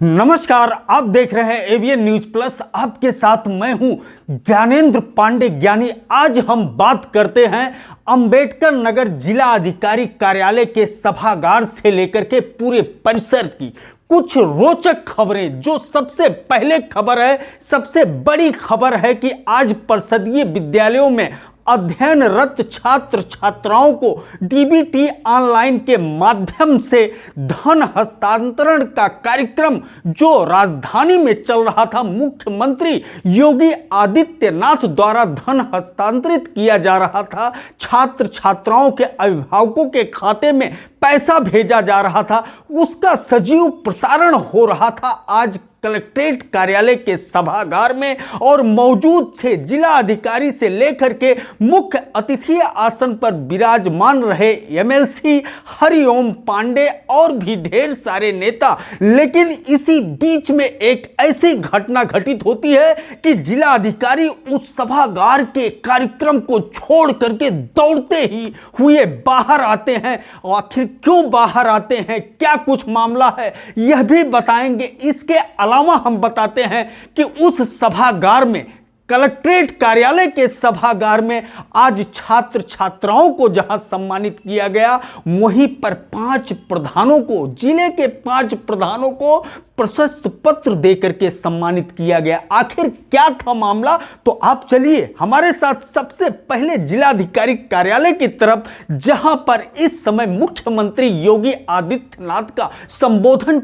नमस्कार, आप देख रहे हैं एवीएन न्यूज प्लस। आपके साथ मैं हूं ज्ञानेंद्र पांडे ज्ञानी। आज हम बात करते हैं अंबेडकर नगर जिला अधिकारी कार्यालय के सभागार से लेकर के पूरे परिसर की कुछ रोचक खबरें। जो सबसे पहले खबर है, सबसे बड़ी खबर है कि आज परिषदीय विद्यालयों में अध्ययनरत छात्र छात्राओं को डीबीटी ऑनलाइन के माध्यम से धन हस्तांतरण का कार्यक्रम जो राजधानी में चल रहा था, मुख्यमंत्री योगी आदित्यनाथ द्वारा धन हस्तांतरित किया जा रहा था, छात्र छात्राओं के अभिभावकों के खाते में पैसा भेजा जा रहा था, उसका सजीव प्रसारण हो रहा था आज कलेक्ट्रेट कार्यालय के सभागार में। और मौजूद थे जिला अधिकारी से लेकर के मुख्य अतिथि आसन पर विराजमान रहे एमएलसी हरिओम पांडे और भी ढेर सारे नेता। लेकिन इसी बीच में एक ऐसी घटना घटित होती है कि जिला अधिकारी उस सभागार के कार्यक्रम को छोड़ करके दौड़ते ही हुए बाहर आते हैं। आखिर क्यों बाहर आते हैं, क्या कुछ मामला है, यह भी बताएंगे। इसके अलावा हम बताते हैं कि उस सभागार में, कलेक्ट्रेट कार्यालय के सभागार में आज छात्र छात्राओं को जहां सम्मानित किया गया, वहीं पर 5 प्रधानों को, जिले के 5 प्रधानों को प्रशस्ति पत्र देकर के सम्मानित किया गया। आखिर क्या था मामला, तो आप चलिए हमारे साथ सबसे पहले जिलाधिकारी कार्यालय की तरफ, जहां पर इस समय मुख्यमंत्री योगी आदित्यनाथ का संबोधन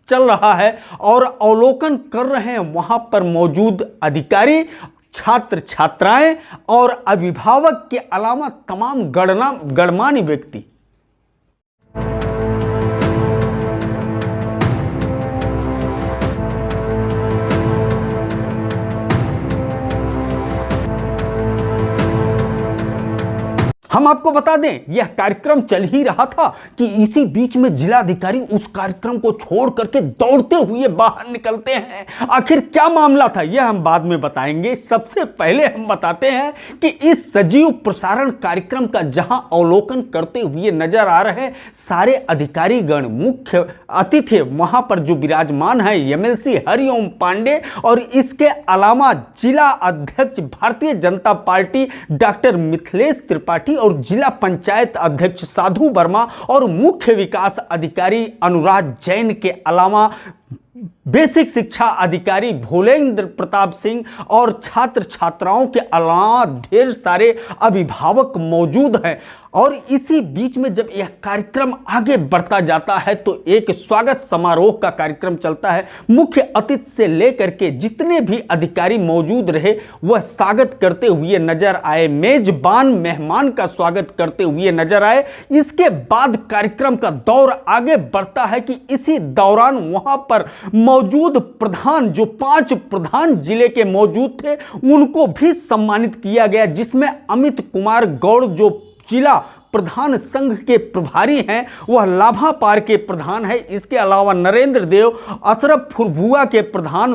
चल रहा है और अवलोकन कर रहे हैं वहां पर मौजूद अधिकारी, छात्र छात्राएं और अभिभावक के अलावा तमाम गणमान्य व्यक्ति। हम आपको बता दें, यह कार्यक्रम चल ही रहा था कि इसी बीच में जिलाधिकारी उस कार्यक्रम को छोड़ करके दौड़ते हुए बाहर निकलते हैं। आखिर क्या मामला था, यह हम बाद में बताएंगे। सबसे पहले हम बताते हैं कि इस सजीव प्रसारण कार्यक्रम का जहां अवलोकन करते हुए नजर आ रहे सारे अधिकारी गण, मुख्य अतिथि वहां पर जो विराजमान है एमएलसी हरिओम पांडे और इसके अलावा जिला अध्यक्ष भारतीय जनता पार्टी डॉक्टर मिथिलेश त्रिपाठी और जिला पंचायत अध्यक्ष साधु वर्मा और मुख्य विकास अधिकारी अनुराग जैन के अलावा बेसिक शिक्षा अधिकारी भोलेंद्र प्रताप सिंह और छात्र छात्राओं के अलावा ढेर सारे अभिभावक मौजूद हैं। और इसी बीच में जब यह कार्यक्रम आगे बढ़ता जाता है तो एक स्वागत समारोह का कार्यक्रम चलता है। मुख्य अतिथि से लेकर के जितने भी अधिकारी मौजूद रहे वह स्वागत करते हुए नजर आए, मेजबान मेहमान का स्वागत करते हुए नजर आए। इसके बाद कार्यक्रम का दौर आगे बढ़ता है कि इसी दौरान वहां पर मौजूद प्रधान, जो 5 प्रधान जिले के मौजूद थे, उनको भी सम्मानित किया गया, जिसमें अमित कुमार गौड़ जो जिला प्रधान संघ के प्रभारी हैं, वह लाभापार के प्रधान है। इसके अलावा नरेंद्र देव, अशरफ फुरभुआ के प्रधान,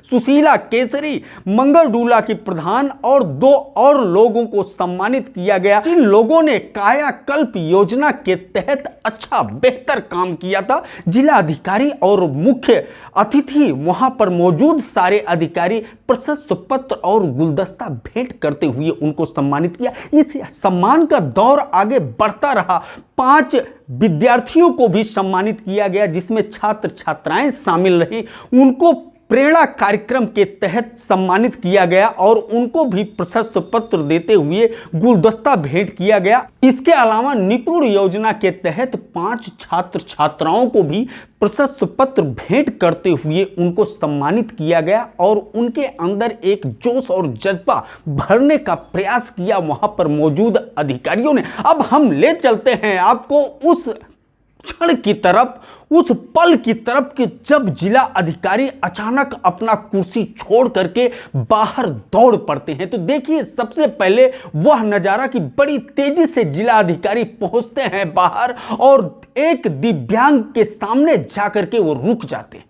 सुशीला केसरी मंगलडूला की प्रधान और 2 और लोगों को सम्मानित किया गया, जिन लोगों ने कायाकल्प योजना के तहत अच्छा बेहतर काम किया था। जिला अधिकारी और मुख्य अतिथि वहां पर मौजूद सारे अधिकारी प्रशस्ति पत्र और गुलदस्ता भेंट करते हुए उनको सम्मानित किया। इस सम्मान का दौर आगे बढ़ता रहा। 5 विद्यार्थियों को भी सम्मानित किया गया, जिसमें छात्र छात्राएं शामिल रही। उनको प्रेरणा कार्यक्रम के तहत सम्मानित किया गया और उनको भी प्रशस्ति पत्र देते हुए गुलदस्ता भेंट किया गया। इसके अलावा निपुण योजना के तहत 5 छात्र छात्राओं को भी प्रशस्ति पत्र भेंट करते हुए उनको सम्मानित किया गया और उनके अंदर एक जोश और जज्बा भरने का प्रयास किया वहां पर मौजूद अधिकारियों ने। अब हम ले चलते हैं आपको उस क्षण की तरफ, उस पल की तरफ कि जब जिला अधिकारी अचानक अपना कुर्सी छोड़ करके बाहर दौड़ पड़ते हैं। तो देखिए सबसे पहले वह नजारा कि बड़ी तेजी से जिला अधिकारी पहुंचते हैं बाहर और एक दिव्यांग के सामने जाकर के वो रुक जाते हैं।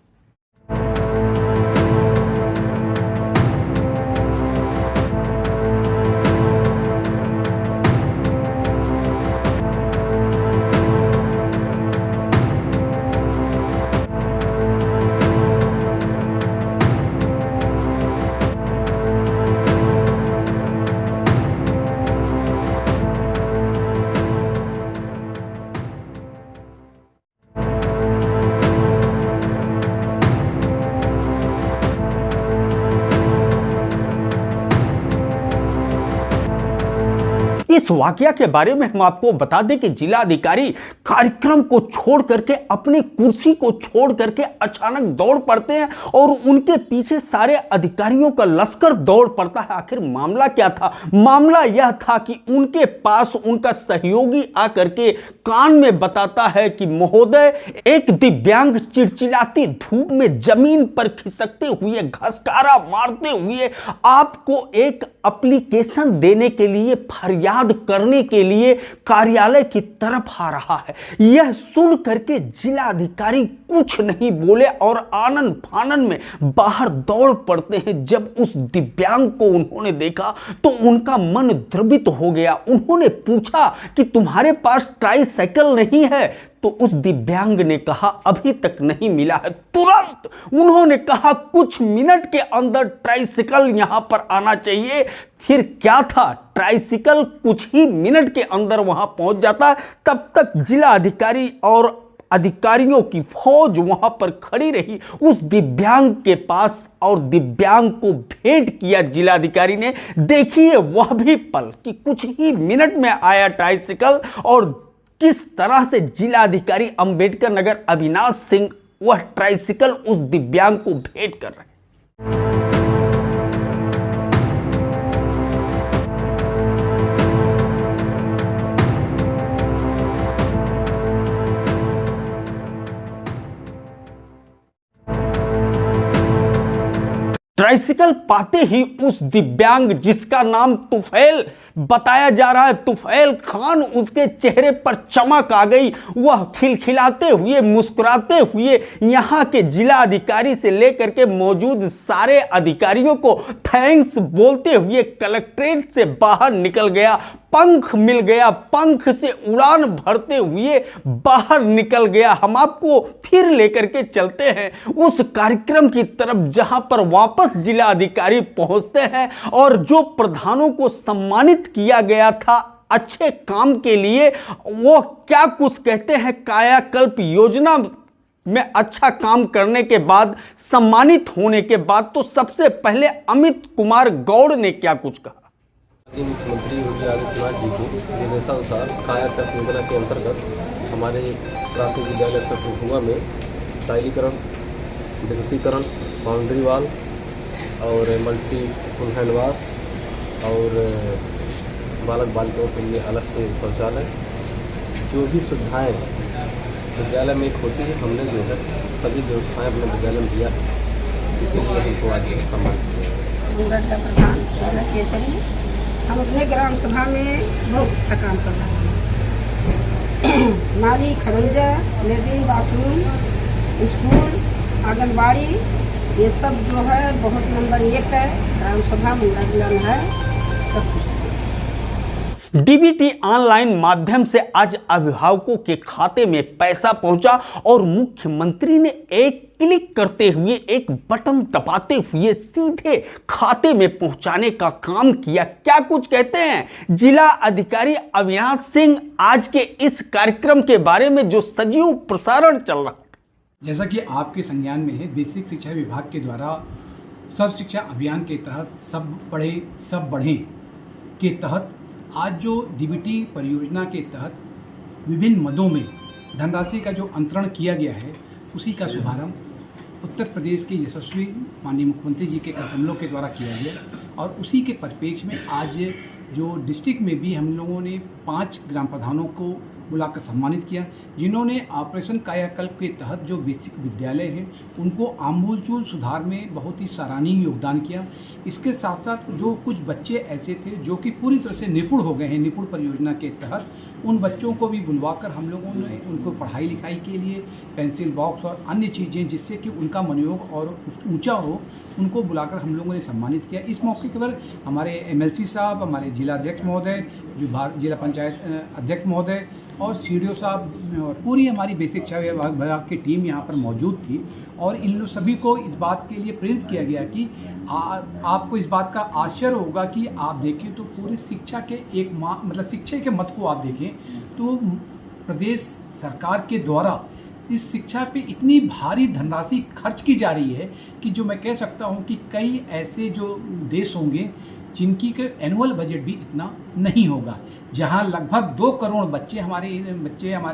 इस वाकया के बारे में हम आपको बता दें कि जिलाधिकारी कार्यक्रम को छोड़ करके अपनी कुर्सी को छोड़ करके अचानक दौड़ पड़ते हैं और उनके पीछे सारे अधिकारियों का लश्कर दौड़ पड़ता है। आखिर मामला क्या था? मामला यह था कि उनके पास उनका सहयोगी आकर के कान में बताता है कि महोदय, एक दिव्यांग चिड़चिड़ाती धूप में जमीन पर खिसकते हुए, घसकारा मारते हुए आपको एक एप्लीकेशन देने के लिए, फरियाद करने के लिए कार्यालय की तरफ आ रहा है। यह सुन करके जिलाधिकारी कुछ नहीं बोले और आनन फानन में बाहर दौड़ पड़ते हैं। जब उस दिव्यांग को उन्होंने देखा तो उनका मन द्रवित हो गया। उन्होंने पूछा कि तुम्हारे पास ट्राइसाइकिल नहीं है? तो उस दिव्यांग ने कहा अभी तक नहीं मिला है। तुरंत उन्होंने कहा कुछ मिनट के अंदर ट्राइसाइकिल यहां पर आना चाहिए। फिर क्या था, ट्राइसाइकिल कुछ ही मिनट के अंदर वहां पहुंच जाता। तब तक जिला अधिकारी और अधिकारियों की फौज वहां पर खड़ी रही उस दिव्यांग के पास और दिव्यांग को भेंट किया जिलाधिकारी ने। देखिए वह भी पल कि कुछ ही मिनट में आया ट्राइसाइकिल और किस तरह से जिलाधिकारी अंबेडकर नगर अविनाश सिंह वह ट्राइसाइकिल उस दिव्यांग को भेंट कर रहे हैं। ट्राइसाइकिल पाते ही उस दिव्यांग, जिसका नाम तुफैल बताया जा रहा है, तुफैल खान, उसके चेहरे पर चमक आ गई। वह खिलखिलाते हुए, मुस्कुराते हुए यहां के जिला अधिकारी से लेकर के मौजूद सारे अधिकारियों को थैंक्स बोलते हुए कलेक्ट्रेट से बाहर निकल गया। पंख मिल गया, पंख से उड़ान भरते हुए बाहर निकल गया। हम आपको फिर लेकर के चलते हैं उस कार्यक्रम की तरफ जहां पर वापस जिला अधिकारी पहुंचते हैं और जो प्रधानों को सम्मानित किया गया था अच्छे काम के लिए, वो क्या कुछ कहते हैं। कायाकल्प योजना में अच्छा काम करने के बाद, सम्मानित होने के बाद, तो सबसे पहले अमित कुमार गौड़ ने क्या कुछ कहा। मुख्यमंत्री योगी आदित्यनाथ जी के निर्देशानुसार कायाकल्प योजना के अंतर्गत हमारे प्राथमिक विद्यालय सतपुआ में टाइलीकरण, विद्युतीकरण, बाउंड्री वाल और मल्टी हैंडवाश और बालक बालिकाओं के लिए अलग से शौचालय, जो भी सुविधाएं विद्यालय में होती है, हमने जो है सभी व्यवस्थाएं अपने विद्यालय में दिया है। इसीलिए हमको आज सम्मानित किया। हम अपने ग्राम सभा में बहुत अच्छा काम कर रहे हैं। नाली, खरंजा, लेट्रिन, बाथरूम, स्कूल, आंगनबाड़ी, ये सब जो है बहुत नंबर 1 है। ग्राम सभा मुंडा जिला में है, सब कुछ। डीबीटी ऑनलाइन माध्यम से आज अभिभावकों के खाते में पैसा पहुंचा और मुख्यमंत्री ने एक क्लिक करते हुए, एक बटन दबाते हुए सीधे खाते में पहुंचाने का काम किया। क्या कुछ कहते हैं जिला अधिकारी अविनाश सिंह आज के इस कार्यक्रम के बारे में जो सजीव प्रसारण चल रहा है। जैसा कि आपके संज्ञान में है, बेसिक शिक्षा विभाग के द्वारा सर्व शिक्षा अभियान के तहत सब पढ़े सब बढ़ें के तहत आज जो डीबीटी परियोजना के तहत विभिन्न मदों में धनराशि का जो अंतरण किया गया है, उसी का शुभारंभ उत्तर प्रदेश के यशस्वी माननीय मुख्यमंत्री जी के कदमों के द्वारा किया गया। और उसी के परिप्रेक्ष्य में आज जो डिस्ट्रिक्ट में भी हम लोगों ने 5 ग्राम प्रधानों को बुलाकर सम्मानित किया, जिन्होंने ऑपरेशन कायाकल्प के तहत जो बेसिक विद्यालय हैं उनको आमूलचूल सुधार में बहुत ही सराहनीय योगदान किया। इसके साथ साथ जो कुछ बच्चे ऐसे थे जो कि पूरी तरह से निपुण हो गए हैं निपुण परियोजना के तहत, उन बच्चों को भी बुलवाकर हम लोगों ने उनको पढ़ाई लिखाई के लिए पेंसिल बॉक्स और अन्य चीज़ें जिससे कि उनका मनोयोग और ऊंचा हो, उनको बुलाकर हम लोगों ने सम्मानित किया। इस मौके पर हमारे एमएलसी साहब, हमारे जिला अध्यक्ष महोदय, जिला पंचायत अध्यक्ष महोदय और सीडीओ साहब और पूरी हमारी बेसिक शिक्षा विभाग की टीम यहाँ पर मौजूद थी। और इन लोग सभी को इस बात के लिए प्रेरित किया गया कि आपको इस बात का आश्चर्य होगा कि आप देखें तो पूरी शिक्षा के मतलब शिक्षा के मत को आप देखें तो प्रदेश सरकार के द्वारा इस शिक्षा पे इतनी भारी धनराशि खर्च की जा रही है कि जो मैं कह सकता हूँ कि कई ऐसे जो देश होंगे जिनकी के एनुअल बजट भी इतना नहीं होगा, जहां लगभग 2 करोड़ बच्चे हमारे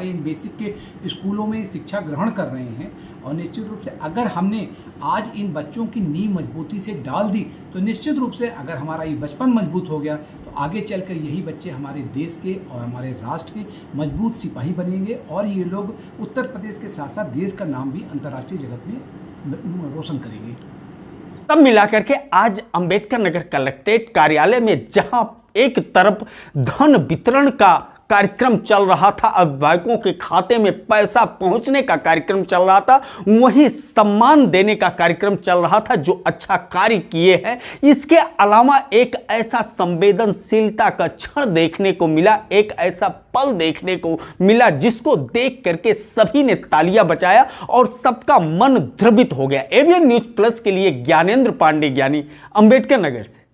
इन बेसिक के स्कूलों में शिक्षा ग्रहण कर रहे हैं। और निश्चित रूप से अगर हमने आज इन बच्चों की नींव मजबूती से डाल दी तो निश्चित रूप से अगर हमारा ये बचपन मजबूत हो गया तो आगे चलकर यही बच्चे हमारे देश के और हमारे राष्ट्र के मजबूत सिपाही बनेंगे और ये लोग उत्तर प्रदेश के साथ साथ देश का नाम भी अंतर्राष्ट्रीय जगत में रोशन करेंगे। तब मिलाकर के आज अंबेडकर नगर कलेक्ट्रेट कार्यालय में जहां एक तरफ धन वितरण का कार्यक्रम चल रहा था, अभिभावकों के खाते में पैसा पहुंचने का कार्यक्रम चल रहा था, वहीं सम्मान देने का कार्यक्रम चल रहा था जो अच्छा कार्य किए हैं। इसके अलावा एक ऐसा संवेदनशीलता का क्षण देखने को मिला, एक ऐसा पल देखने को मिला जिसको देख करके सभी ने तालियां बजाया और सबका मन द्रवित हो गया। एबीएन न्यूज प्लस के लिए ज्ञानेंद्र पांडे ज्ञानी, अंबेडकर नगर से।